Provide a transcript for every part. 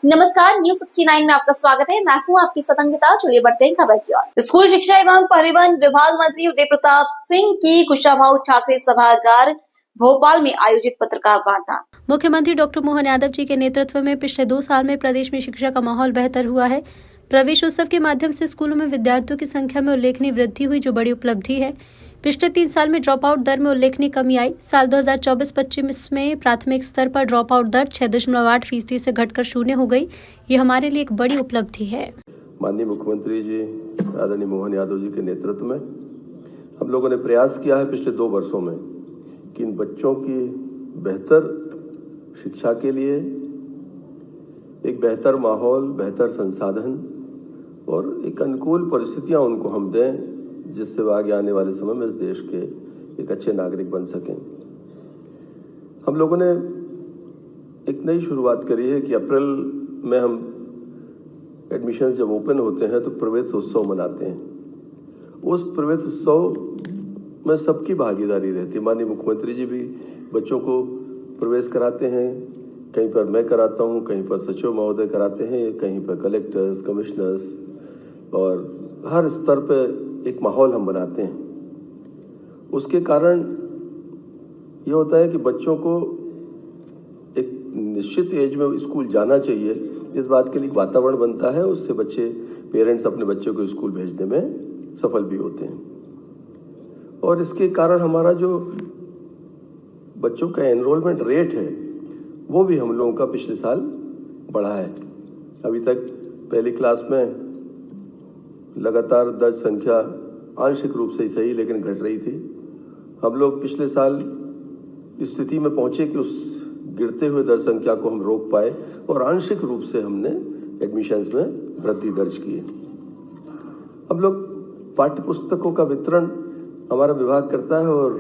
नमस्कार, न्यूज 69 में आपका स्वागत है। मैं हूं आपकी सतंगिता। चलिए बढ़ते हैं खबर की ओर। स्कूल शिक्षा एवं परिवहन विभाग मंत्री उदय प्रताप सिंह की कुशाभाऊ ठाकरे सभागार भोपाल में आयोजित पत्रकार वार्ता। मुख्यमंत्री डॉक्टर मोहन यादव जी के नेतृत्व में पिछले 2 साल में प्रदेश में शिक्षा का माहौल बेहतर हुआ है। प्रवेश उत्सव के माध्यम से स्कूलों में विद्यार्थियों की संख्या में उल्लेखनीय वृद्धि हुई, जो बड़ी उपलब्धि है। पिछले 3 साल में ड्रॉप आउट दर में उल्लेखनीय कमी आई। साल 2024-25 में प्राथमिक स्तर पर ड्रॉप आउट दर 6.8% से घटकर 0 हो गई। ये हमारे लिए एक बड़ी उपलब्धि है। माननीय मुख्यमंत्री जी आदरणीय मोहन यादव जी के नेतृत्व में हम लोगों ने प्रयास किया है पिछले 2 वर्षों में कि इन बच्चों की बेहतर शिक्षा के लिए एक बेहतर माहौल, बेहतर संसाधन और एक अनुकूल परिस्थितियां उनको हम दें, जिससे वो आगे आने वाले समय में इस देश के एक अच्छे नागरिक बन सकें। हम लोगों ने एक नई शुरुआत करी है कि अप्रैल में हम एडमिशन जब ओपन होते हैं तो प्रवेश उत्सव मनाते हैं। उस प्रवेश उत्सव में सबकी भागीदारी रहती है। माननीय मुख्यमंत्री जी भी बच्चों को प्रवेश कराते हैं, कहीं पर मैं कराता हूं, कहीं पर सचिव महोदय कराते हैं, कहीं पर कलेक्टर्स, कमिश्नर्स, और हर स्तर पे एक माहौल हम बनाते हैं। उसके कारण ये होता है कि बच्चों को एक निश्चित एज में स्कूल जाना चाहिए, इस बात के लिए वातावरण बनता है। उससे बच्चे, पेरेंट्स अपने बच्चों को स्कूल भेजने में सफल भी होते हैं। और इसके कारण हमारा जो बच्चों का एनरोलमेंट रेट है वो भी हम लोगों का पिछले साल बढ़ा है। अभी तक पहली क्लास में लगातार दर्ज संख्या आंशिक रूप से ही सही लेकिन घट रही थी। हम लोग पिछले साल इस स्थिति में पहुंचे कि उस गिरते हुए दर्ज संख्या को हम रोक पाए और आंशिक रूप से हमने एडमिशन्स में वृद्धि दर्ज की है। हम लोग पाठ्य पुस्तकों का वितरण हमारा विभाग करता है और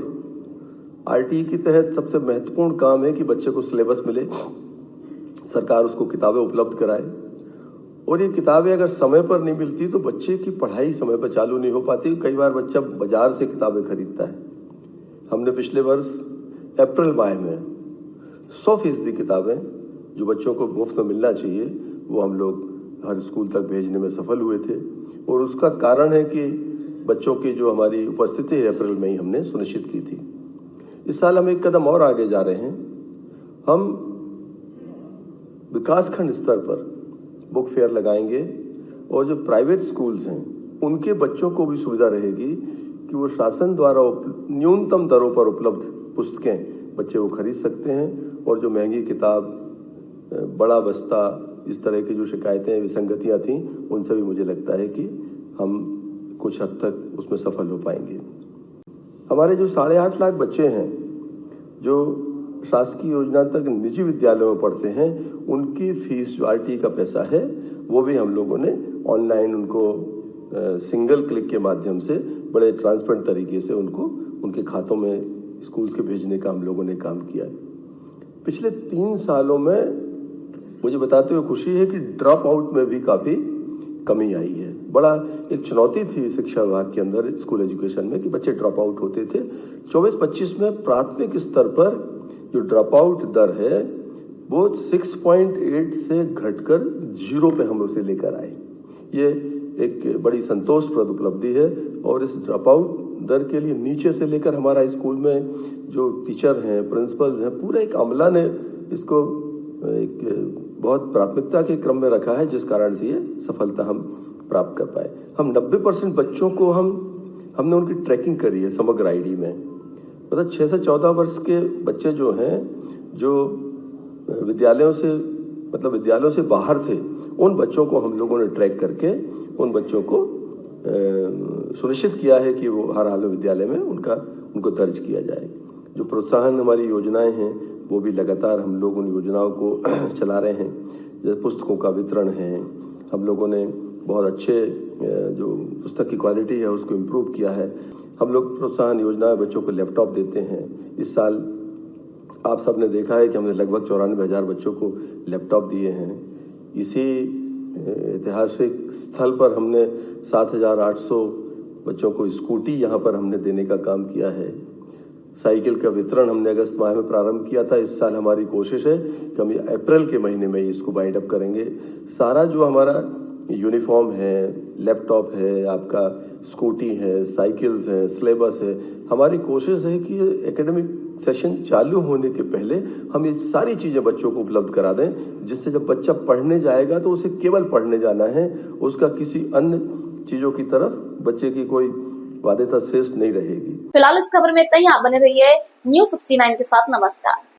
आरटीई के तहत सबसे महत्वपूर्ण काम है कि बच्चे को सिलेबस मिले, सरकार उसको किताबें उपलब्ध कराए। और ये किताबें अगर समय पर नहीं मिलती तो बच्चे की पढ़ाई समय पर चालू नहीं हो पाती। कई बार बच्चा बाजार से किताबें खरीदता है। हमने पिछले वर्ष अप्रैल माह में 100% किताबें जो बच्चों को मुफ्त में मिलना चाहिए वो हम लोग हर स्कूल तक भेजने में सफल हुए थे। और उसका कारण है कि बच्चों की जो हमारी उपस्थिति है अप्रैल में ही हमने सुनिश्चित की थी। इस साल हम एक कदम और आगे जा रहे हैं। हम विकासखंड स्तर पर बुक फेयर लगाएंगे और जो प्राइवेट स्कूल्स हैं उनके बच्चों को भी सुविधा रहेगी कि वो शासन द्वारा न्यूनतम दरों पर उपलब्ध पुस्तकें बच्चे वो खरीद सकते हैं। और जो महंगी किताब, बड़ा बस्ता, इस तरह की जो शिकायतें, विसंगतियां थीं, उनसे भी मुझे लगता है कि हम कुछ हद तक उसमें सफल हो पाएंगे। हमारे जो 8.5 लाख बच्चे हैं जो शासकीय योजना तक निजी विद्यालयों में पढ़ते हैं, उनकी फीस जो आरटीई का पैसा है वो भी हम लोगों ने ऑनलाइन उनको सिंगल क्लिक के माध्यम से बड़े ट्रांसपेरेंट तरीके से उनको उनके खातों में स्कूल के भेजने का हम लोगों ने काम किया है। पिछले 3 सालों में मुझे बताते हुए खुशी है कि ड्रॉप आउट में भी काफी कमी आई है। बड़ा एक चुनौती थी शिक्षा विभाग के अंदर, स्कूल एजुकेशन में, कि बच्चे ड्रॉप आउट होते थे। 24-25 में प्राथमिक स्तर पर जो ड्रॉप आउट दर है वो 6.8 से घटकर 0 पे हम उसे लेकर आए। ये एक बड़ी संतोषप्रद उपलब्धि है। और इस ड्रॉप आउट दर के लिए नीचे से लेकर हमारा स्कूल में जो टीचर हैं, प्रिंसिपल्स हैं, पूरा एक अमला ने इसको एक बहुत प्राथमिकता के क्रम में रखा है, जिस कारण से ये सफलता हम प्राप्त कर पाए। हम 90% बच्चों को हमने उनकी ट्रैकिंग करी है समग्र आईडी में। मतलब 6 से 14 वर्ष के बच्चे जो हैं, जो विद्यालयों से बाहर थे, उन बच्चों को हम लोगों ने ट्रैक करके उन बच्चों को सुनिश्चित किया है कि वो हर हाल में विद्यालय में उनको दर्ज किया जाए। जो प्रोत्साहन हमारी योजनाएं हैं वो भी लगातार हम लोग उन योजनाओं को चला रहे हैं। जैसे पुस्तकों का वितरण है, हम लोगों ने बहुत अच्छे जो पुस्तक की क्वालिटी है उसको इम्प्रूव किया है। हम लोग प्रोत्साहन योजना में बच्चों को लैपटॉप देते हैं। इस साल आप सबने देखा है कि हमने लगभग 94,000 बच्चों को लैपटॉप दिए हैं। इसी ऐतिहासिक स्थल पर हमने 7,800 बच्चों को स्कूटी यहाँ पर हमने देने का काम किया है। साइकिल का वितरण हमने अगस्त माह में प्रारंभ किया था। इस साल हमारी कोशिश है कि हम अप्रैल के महीने में इसको बाइंड अप करेंगे। सारा जो हमारा यूनिफॉर्म है, लैपटॉप है, आपका स्कूटी है, साइकिल्स है, सिलेबस है, हमारी कोशिश है कि एकेडमिक सेशन चालू होने के पहले हम ये सारी चीजें बच्चों को उपलब्ध करा दें, जिससे जब बच्चा पढ़ने जाएगा तो उसे केवल पढ़ने जाना है, उसका किसी अन्य चीजों की तरफ बच्चे की कोई बाध्यता शेष नहीं रहेगी। फिलहाल इस खबर में इतना ही। आप बने रहिए News 69 के साथ। नमस्कार।